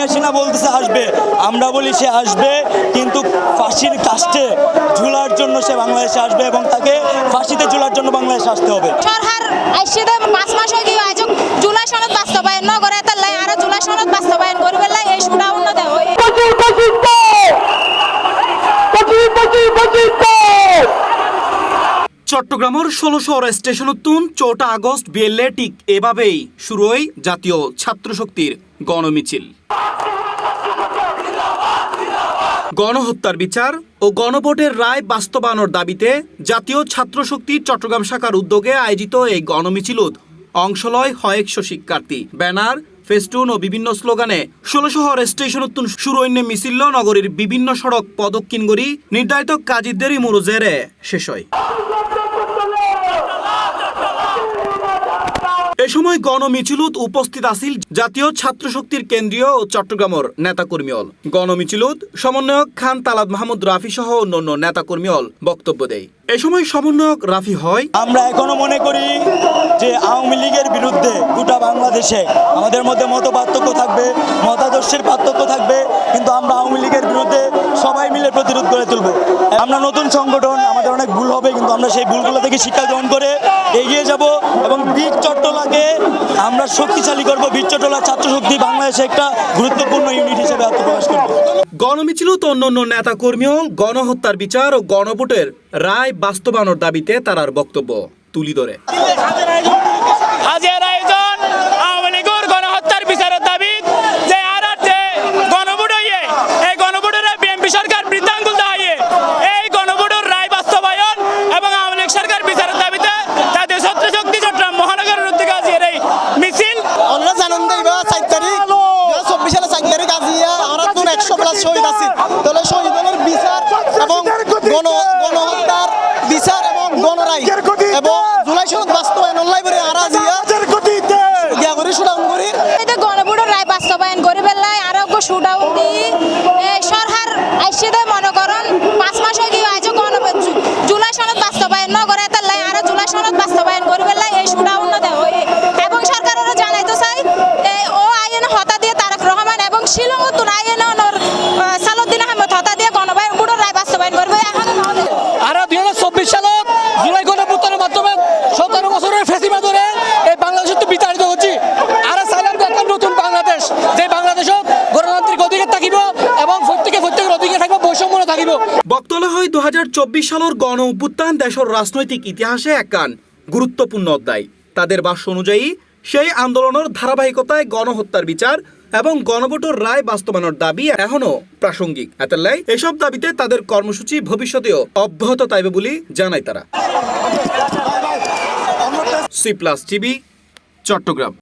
হাসিনা বলতেছে আসবে, আমরা বলি সে আসবে, কিন্তু ফাঁসির কাস্টে ঝুলার জন্য সে বাংলাদেশে আসবে এবং তাকে ফাঁসিতে ঝুলার জন্য বাংলাদেশে আসতে হবে। সরকার আইসিতে 5 মাস হয়ে গিয়ে আজ জুলাই সনদ বাস্তবায়ন ন করে তার লাই আর জুলাই সনদ বাস্তবায়ন করবে লাই এই সুরা উন্নত হয়। চট্টগ্রামের ১৬ স্টেশন তুন ৪ আগস্ট বিয়েলে ঠিক এভাবেই শুরু হয় জাতীয় ছাত্র শক্তির গণমিছিল। গণহত্যার বিচার ও গণভোটের রায় বাস্তবায়নের দাবিতে জাতীয় ছাত্র শক্তি চট্টগ্রাম শাখার উদ্যোগে আয়োজিত এই গণমিছিলত অংশ লয় 100 শিক্ষার্থী। ব্যানার, ফেস্টুন ও বিভিন্ন স্লোগানে ১৬ স্টেশন শুরু হইনে মিছিল নগরীর বিভিন্ন সড়ক প্রদক্ষিণ করি নির্ধারিত কাজীদের মুরুজেরে শেষ হয়। এ সময় গণমিছিলত উপস্থিত আছিল জাতীয় ছাত্র শক্তির কেন্দ্রীয় ও চট্টগ্রামের নেতাকর্মীল। গণমিছিলত সমন্বয়ক খান তালাত মাহমুদ রাফি সহ অন্যান্য নেতাকর্মীল বক্তব্য দেয়। এ সময় সমন্বয়ক রাফি হয়, আমরা এখনো মনে করি যে আওয়ামী লীগের বিরুদ্ধে গোটা বাংলাদেশে আমাদের মধ্যে মত পার্থক্য থাকবে, মতাদর্শের পার্থক্য থাকবে, কিন্তু আমরা আওয়ামী লীগের বিরুদ্ধে সবাই মিলে প্রতিরোধ করে তুলব। আমরা নতুন সংগঠন, আমাদের অনেক ভুল হবে, কিন্তু আমরা সেই ভুলগুলো থেকে শিক্ষা গ্রহণ করে এগিয়ে যাব এবং বীর চট্টলাকে আমরা শক্তিশালী করব। বীর চট্টলা ছাত্র শক্তি বাংলাদেশে একটা গুরুত্বপূর্ণ ইউনিট হিসেবে আত্মপ্রকাশ করব। গণমিছিলত অন্যান্য নেতাকর্মীও গণহত্যার বিচার ও গণভোটের রায় বাস্তবায়নের দাবিতে তারার বক্তব্য তুলি ধরে। আজের আয়োজন আওয়ামী লীগের গণহত্যার বিচারের দাবি যে আর যে গণভোট হইয়ে এই গণভোটের বিএনপি সরকার বৃদ্ধাঙ্গুল দেখাইয়ে এই গণভোটের রায় বাস্তবায়ন এবং আওয়ামী লীগ সরকার বিচারের দাবিতে জাতীয় ছাত্র শক্তি চট্টগ্রাম মহানগরের উদ্যোগে আজকের এই মিছিল। আমরা জানেন দেখবা 4 তারিখ 2024 সালে 4 তারিখ আজিয়া আমরা তো 100+ শহীদ আছি। তাহলে শহীদের বিচার এবং গণহত্যার বিচার এবং গণরায় এবং জুলাই সনদ বাস্তবায়ন লাইব্রেরি আর আজিয়া গিয়া করে শুনাম করি এটা গণভোটের রায় বাস্তবায়ন করবে লাই আর শুডাউন দি সরকার আইসিতে মনে করেন 5 মাস হয়ে গিয়ে আজ জুলাই সনদ বাস্তবায়ন ন করে তার লাই আর জুলাই সনদ বাস্তবায়ন করবে লাই এই সুরা উন্নত হয় এবং সরকারেরও জানাইতে চাই ও আইন হতা দিয়ে তারেক রহমান এবং শিলং নতুন আইন সালুদ্দিন আহমেদ হতা দিয়ে গণভোটের রায় বাস্তবায়ন করবে। এখন আর 2024 সালত জুলাই গণভোটের মাধ্যমে 17 বছরের ফেসিবাদরে এই বাংলাদেশে তো বিতাড়িত হচ্ছে। আর চাইলাম যে একটা নতুন বাংলাদেশ, যে বাংলাদেশত গণতান্ত্রিক অধিকার থাকিব এবং প্রত্যেকের অধিকার থাকবে, বৈষম্য থাকিব। বক্তব্য হয় 2024 সালের গণ অভ্যুত্থান দেশের রাজনৈতিক ইতিহাসে একখান গুরুত্বপূর্ণ অধ্যায়। তাদের ভাষ্য অনুযায়ী সেই আন্দোলনের ধারাবাহিকতায় গণহত্যার বিচার এবং গণভোটের রায় বাস্তবায়নের দাবি এখনো প্রাসঙ্গিক। এতলাই এসব দাবিতে তাদের কর্মসূচি ভবিষ্যতেও অব্যাহত থাকবে বলে জানায় তারা। C+ TV, Chittagong.